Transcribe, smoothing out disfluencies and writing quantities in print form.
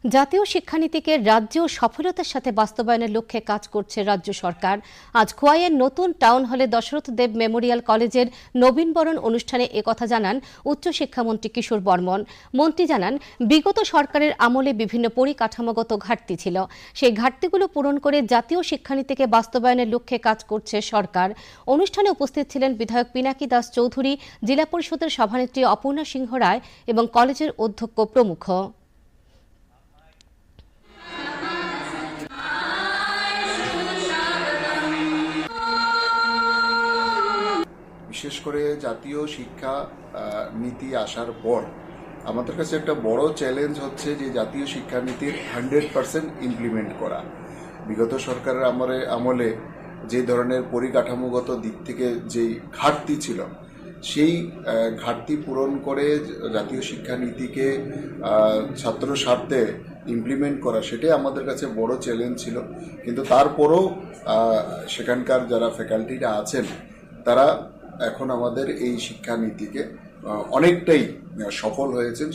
জাতীয় শিক্ষানীতিকে রাজ্যেও সফলতার সাথে বাস্তবায়নের লক্ষ্যে কাজ করছে রাজ্য সরকার। আজ খোয়াইয়ের নতুন টাউন হলে দশরথ দেব মেমোরিয়াল কলেজের নবীনবরণ অনুষ্ঠানে একথা জানান উচ্চশিক্ষামন্ত্রী কিশোর বর্মন। মন্ত্রী জানান, বিগত সরকারের আমলে বিভিন্ন পরিকাঠামোগত ঘাটতি ছিল, সেই ঘাটতিগুলো পূরণ করে জাতীয় শিক্ষানীতিকে বাস্তবায়নের লক্ষ্যে কাজ করছে সরকার। অনুষ্ঠানে উপস্থিত ছিলেন বিধায়ক পিনাকি দাস চৌধুরী, জেলা পরিষদের সভানেত্রী অপর্ণা সিংহ রায় এবং কলেজের অধ্যক্ষ প্রমুখ। বিশেষ করে জাতীয় শিক্ষা নীতি আসার পর আমাদের কাছে একটা বড় চ্যালেঞ্জ হচ্ছে যে জাতীয় শিক্ষানীতির 100% ইমপ্লিমেন্ট করা। বিগত সরকারের আমলে যে ধরনের পরিকাঠামোগত দিক থেকে যেই ঘাটতি ছিল, সেই ঘাটতি পূরণ করে জাতীয় শিক্ষানীতিকে ছাত্র স্বার্থে ইমপ্লিমেন্ট করা, সেটাই আমাদের কাছে বড় চ্যালেঞ্জ ছিল। কিন্তু তারপরও সেখানকার যারা ফ্যাকাল্টিরা আছেন তারা এখন আমাদের এই শিক্ষানীতিকে অনেকটাই সফল হয়েছেন।